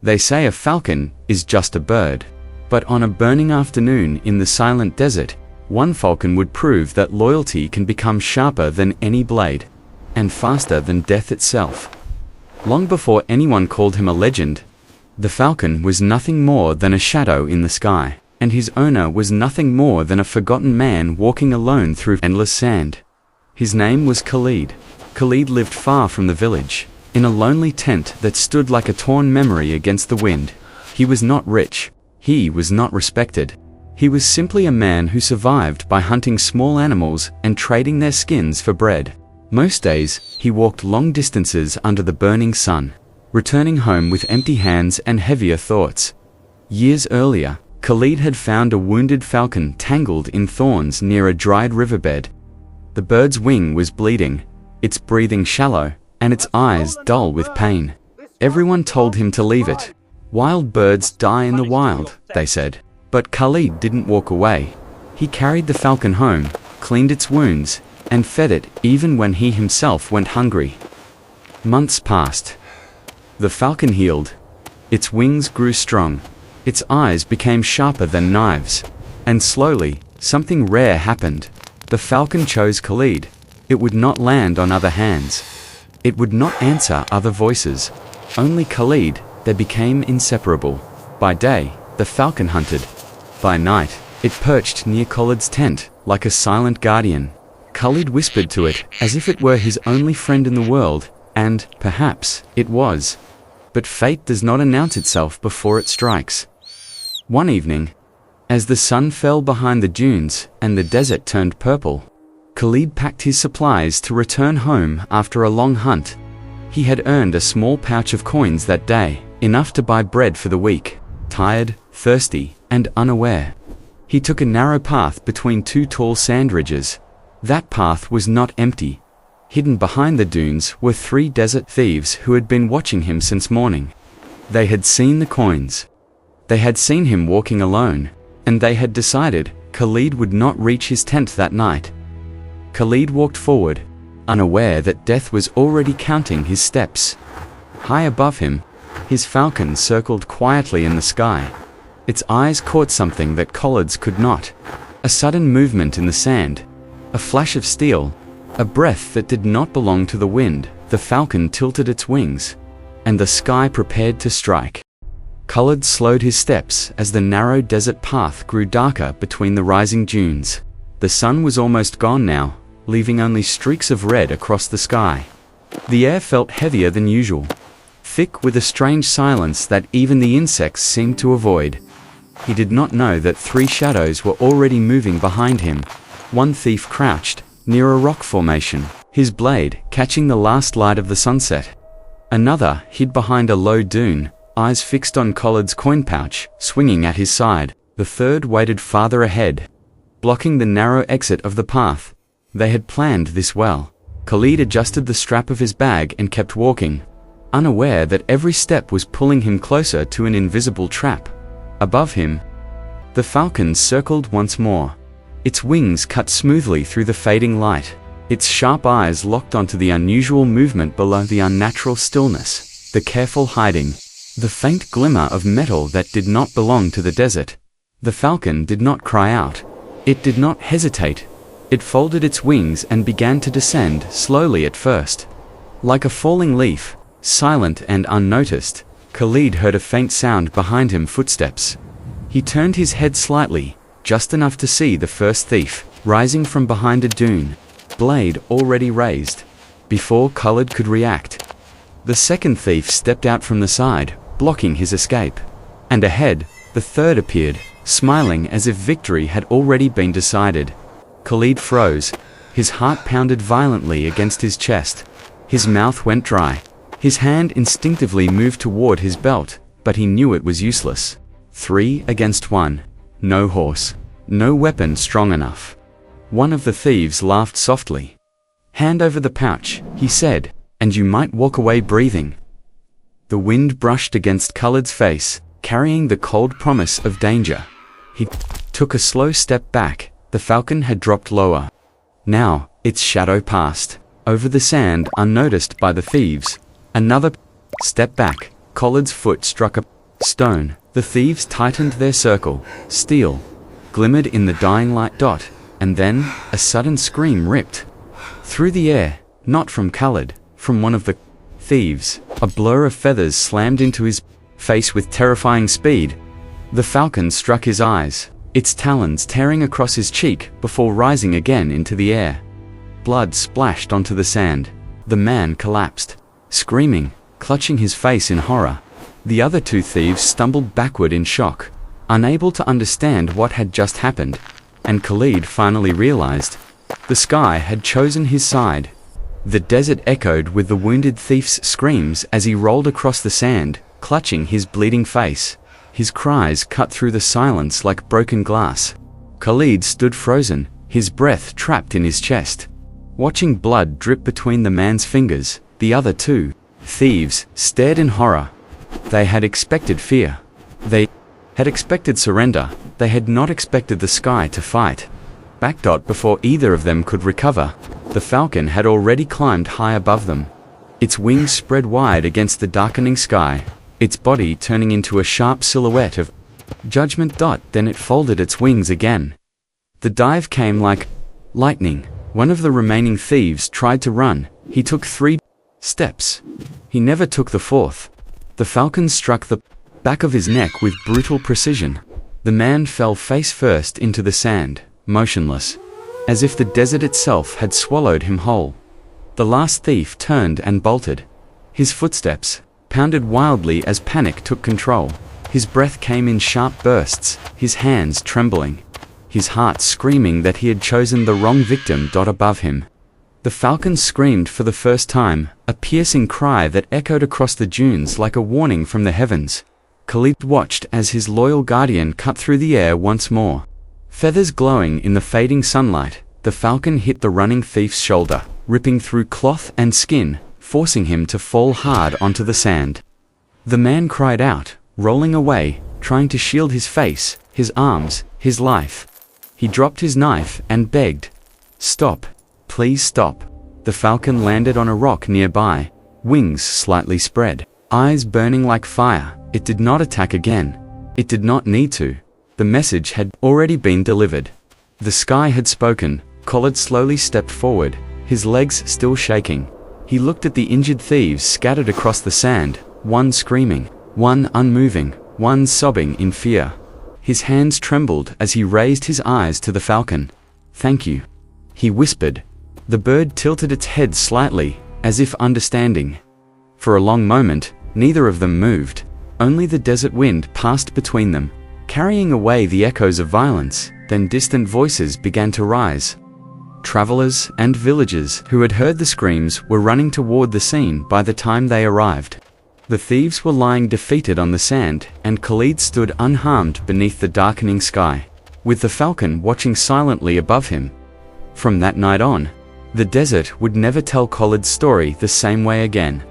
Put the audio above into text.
They say a falcon is just a bird. But on a burning afternoon in the silent desert, one falcon would prove that loyalty can become sharper than any blade, and faster than death itself. Long before anyone called him a legend, the falcon was nothing more than a shadow in the sky, and his owner was nothing more than a forgotten man walking alone through endless sand. His name was Khalid. Khalid lived far from the village, in a lonely tent that stood like a torn memory against the wind. He was not rich. He was not respected. He was simply a man who survived by hunting small animals and trading their skins for bread. Most days, he walked long distances under the burning sun, returning home with empty hands and heavier thoughts. Years earlier, Khalid had found a wounded falcon tangled in thorns near a dried riverbed. The bird's wing was bleeding, its breathing shallow, and its eyes dull with pain. Everyone told him to leave it. Wild birds die in the wild, they said. But Khalid didn't walk away. He carried the falcon home, cleaned its wounds, and fed it even when he himself went hungry. Months passed. The falcon healed. Its wings grew strong. Its eyes became sharper than knives. And slowly, something rare happened. The falcon chose Khalid. It would not land on other hands. It would not answer other voices. Only Khalid. They became inseparable. By day, the falcon hunted. By night, it perched near Khalid's tent, like a silent guardian. Khalid whispered to it, as if it were his only friend in the world, and, perhaps, it was. But fate does not announce itself before it strikes. One evening, as the sun fell behind the dunes and the desert turned purple, Khalid packed his supplies to return home after a long hunt. He had earned a small pouch of coins that day, enough to buy bread for the week. Tired, thirsty, and unaware, he took a narrow path between two tall sand ridges. That path was not empty. Hidden behind the dunes were 3 desert thieves who had been watching him since morning. They had seen the coins. They had seen him walking alone, and they had decided Khalid would not reach his tent that night. Khalid walked forward, unaware that death was already counting his steps. High above him, his falcon circled quietly in the sky. Its eyes caught something that Khalid's could not. A sudden movement in the sand. A flash of steel. A breath that did not belong to the wind. The falcon tilted its wings, and the sky prepared to strike. Khalid slowed his steps as the narrow desert path grew darker between the rising dunes. The sun was almost gone now, leaving only streaks of red across the sky. The air felt heavier than usual, thick with a strange silence that even the insects seemed to avoid. He did not know that 3 shadows were already moving behind him. One thief crouched near a rock formation, his blade catching the last light of the sunset. Another hid behind a low dune, eyes fixed on Khalid's coin pouch, swinging at his side. The third waited farther ahead, blocking the narrow exit of the path. They had planned this well. Khalid adjusted the strap of his bag and kept walking, unaware that every step was pulling him closer to an invisible trap. Above him, the falcon circled once more. Its wings cut smoothly through the fading light. Its sharp eyes locked onto the unusual movement below, the unnatural stillness, the careful hiding, the faint glimmer of metal that did not belong to the desert. The falcon did not cry out. It did not hesitate. It folded its wings and began to descend, slowly at first. Like a falling leaf, silent and unnoticed, Khalid heard a faint sound behind him, footsteps. He turned his head slightly, just enough to see the first thief, rising from behind a dune, blade already raised. Before Khalid could react, the second thief stepped out from the side, blocking his escape. And ahead, the third appeared, smiling as if victory had already been decided. Khalid froze. His heart pounded violently against his chest. His mouth went dry. His hand instinctively moved toward his belt, but he knew it was useless. 3 against 1. No horse. No weapon strong enough. One of the thieves laughed softly. "Hand over the pouch," he said, "and you might walk away breathing." The wind brushed against Khalid's face, carrying the cold promise of danger. He took a slow step back. The falcon had dropped lower. Now, its shadow passed over the sand unnoticed by the thieves. Another step back. Khalid's foot struck a stone. The thieves tightened their circle. Steel glimmered in the dying light. And then, a sudden scream ripped through the air, not from Khalid, from one of the thieves. A blur of feathers slammed into his face with terrifying speed. The falcon struck his eyes, its talons tearing across his cheek before rising again into the air. Blood splashed onto the sand. The man collapsed, screaming, clutching his face in horror. The other two thieves stumbled backward in shock, unable to understand what had just happened. And Khalid finally realized. The sky had chosen his side. The desert echoed with the wounded thief's screams as he rolled across the sand, clutching his bleeding face. His cries cut through the silence like broken glass. Khalid stood frozen, his breath trapped in his chest. Watching blood drip between the man's fingers, the other two thieves stared in horror. They had expected fear. They had expected surrender. They had not expected the sky to fight. Before either of them could recover, the falcon had already climbed high above them. Its wings spread wide against the darkening sky, its body turning into a sharp silhouette of judgment. Then it folded its wings again. The dive came like lightning. One of the remaining thieves tried to run. He took 3 steps. He never took the 4th. The falcon struck the back of his neck with brutal precision. The man fell face first into the sand, motionless, as if the desert itself had swallowed him whole. The last thief turned and bolted. His footsteps pounded wildly as panic took control. His breath came in sharp bursts, his hands trembling, his heart screaming that he had chosen the wrong victim. Above him, the falcon screamed for the first time, a piercing cry that echoed across the dunes like a warning from the heavens. Khalid watched as his loyal guardian cut through the air once more. Feathers glowing in the fading sunlight, the falcon hit the running thief's shoulder, ripping through cloth and skin, forcing him to fall hard onto the sand. The man cried out, rolling away, trying to shield his face, his arms, his life. He dropped his knife and begged, "Stop, please stop." The falcon landed on a rock nearby, wings slightly spread, eyes burning like fire. It did not attack again. It did not need to. The message had already been delivered. The sky had spoken. Khalid slowly stepped forward, his legs still shaking. He looked at the injured thieves scattered across the sand, one screaming, one unmoving, one sobbing in fear. His hands trembled as he raised his eyes to the falcon. "Thank you," he whispered. The bird tilted its head slightly, as if understanding. For a long moment, neither of them moved. Only the desert wind passed between them, carrying away the echoes of violence. Then distant voices began to rise. Travelers and villagers who had heard the screams were running toward the scene by the time they arrived. The thieves were lying defeated on the sand, and Khalid stood unharmed beneath the darkening sky, with the falcon watching silently above him. From that night on, the desert would never tell Khalid's story the same way again.